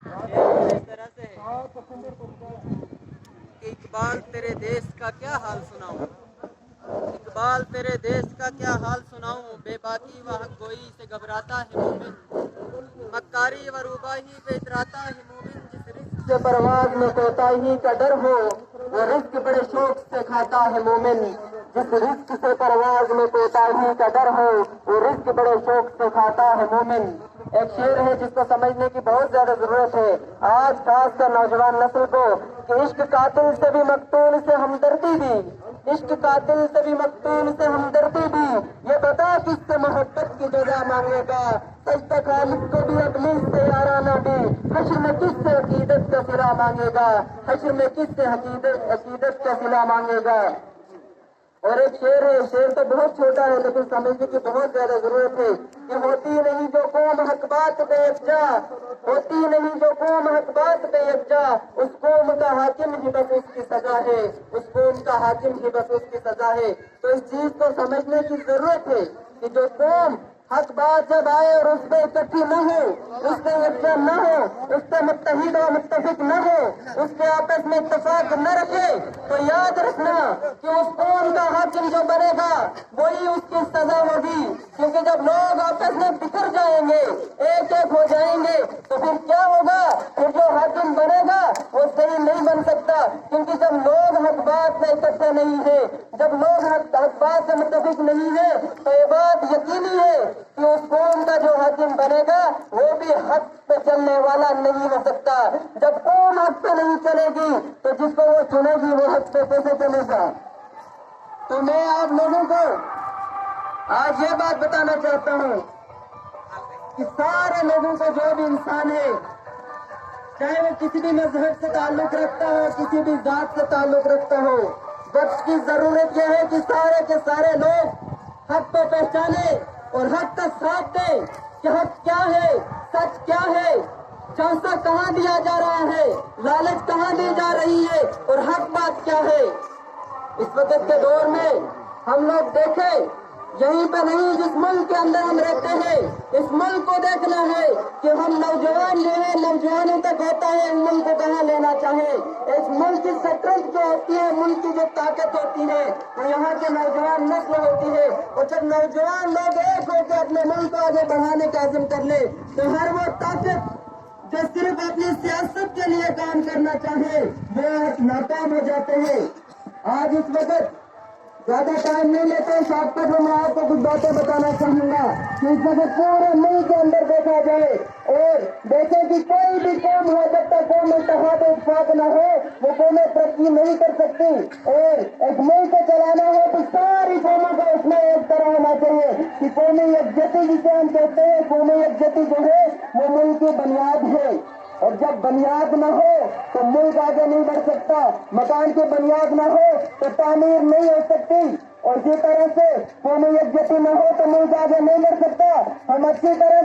اس طرح سے کہ اقبال تیرے دیس کا کیا حال سناؤں، اقبال تیرے دیس کا کیا حال سناؤں، بے باکی و حق گوئی سے گھبراتا ہے مومن، مکاری و روباہی پہ اتراتا ہے مومن، جس رزق سے پرواز میں کوتاہی کا ڈر ہو وہ رزق بڑے شوق سے کھاتا ہے مومن، جس رزق سے پرواز میں کوتاہی کا ڈر ہو وہ رزق بڑے شوق سے کھاتا ہے مومن۔ ایک شعر ہے جس کو سمجھنے کی بہت زیادہ ضرورت ہے آج خاص کر نوجوان نسل کو، کہ عشق قاتل سے بھی مقتول سے ہمدردی دی، عشق قاتل سے بھی مقتول سے ہمدردی دی، یہ بتا کس سے محبت کی جزا مانگے گا، سجدہ خالق کو بھی اپنی سے یارانہ دی، حشر میں کس سے عقیدت کا صلہ مانگے گا، حشر میں کس سے عقیدت کا صلہ مانگے گا۔ اور ایک شعر ہے، شعر تو بہت چھوٹا ہے لیکن سمجھنے کی بہت زیادہ ضرورت ہے، کہ ہوتی نہیں جو قوم حق بات بے یکجا، ہوتی نہیں جو قوم حق بات بے یکجا، اس قوم کا حاکم ہی بس اس کی سزا ہے، اس قوم کا حاکم ہی بس اس کی سزا ہے۔ تو اس چیز کو سمجھنے کی ضرورت ہے کہ جو قوم حق بات جب آئے اور اس پہ اکٹھی نہ ہو، اس سے یکجا نہ ہو، اس سے متحد و متفق نہ ہو، اس کے آپس میں اتفاق نہ رکھے، تو یاد رکھنا کہ اس قوم کا حاکم جو بنے گا وہی اس کی سزا ہوگی، کیونکہ جب لوگ آپس میں بکھر جائیں گے، ایک ایک ہو جائیں گے، تو پھر کیا ہوگا؟ پھر جو حاکم بنے گا وہ صحیح نہیں بن سکتا، کیونکہ جب لوگ حق بات میں اکٹھے نہیں ہیں، جب لوگ حق بات سے متفق نہیں ہیں، تو یہ بات یقینی ہے کہ اس قوم کا جو حاکم بنے گا وہ بھی حق پہ چلنے والا نہیں ہو سکتا۔ جب قوم حق پہ نہیں چلے گی تو جس کو وہ چنے گی وہ حق پہ کیسے چلے گا؟ تو میں آپ لوگوں کو آج یہ بات بتانا چاہتا ہوں کہ سارے لوگوں کو، جو بھی انسان ہے، چاہے وہ کسی بھی مذہب سے تعلق رکھتا ہو، کسی بھی ذات سے تعلق رکھتا ہو، وقت کی ضرورت یہ ہے کہ سارے کے سارے لوگ حق کو پہچانے اور حق کا ساتھ دیں کہ حق کیا ہے، سچ کیا ہے، جھانسا کہاں دیا جا رہا ہے، لالچ کہاں دی جا رہی ہے، اور حق بات کیا ہے۔ اس وقت کے دور میں ہم لوگ دیکھیں، یہیں پہ نہیں، جس ملک کے اندر ہم رہتے ہیں اس ملک کو دیکھنا ہے کہ ہم نوجوان جو ہیں، نوجوانوں تک ہوتا ہے ان ملک کو کہاں لینا چاہیں۔ اس ملک کی سٹرنتھ جو ہوتی ہے، ملک کی جو طاقت ہوتی ہے وہ یہاں کے نوجوان نسل ہوتی ہے، اور جب نوجوان لوگ ایک ہو کے اپنے ملک کو آگے بڑھانے کا عزم کر لے تو ہر وہ طاقت جو صرف اپنی سیاست کے لیے کام کرنا چاہے وہ ناکام ہو جاتے ہیں۔ آج اس وقت زیادہ ٹائم نہیں لیتے، شارٹ کٹ میں آپ کو کچھ باتیں بتانا چاہوں گا کہ اس وقت پورے ملک کے اندر دیکھا جائے اور دیکھیں کہ کوئی بھی قوم ہو، جب تک قوم اتحاد اتفاق نہ ہو وہ قومیں ترقی نہیں کر سکتی، اور ایک ملک کو چلانا ہو تو ساری قوموں کو اس میں ایک طرح ہونا چاہیے کہ قومی یکجہتی جسے ہم کہتے ہیں، قومی یکجہتی جو ہے وہ ملک کی بنیاد ہے، اور جب بنیاد نہ ہو تو ملک آگے نہیں بڑھ سکتا، مکان کی بنیاد نہ ہو تو تعمیر نہیں ہو سکتی، اور اسی طرح سے قومی یکجہتی نہ ہو تو ملک آگے نہیں بڑھ سکتا۔ ہم اچھی طرح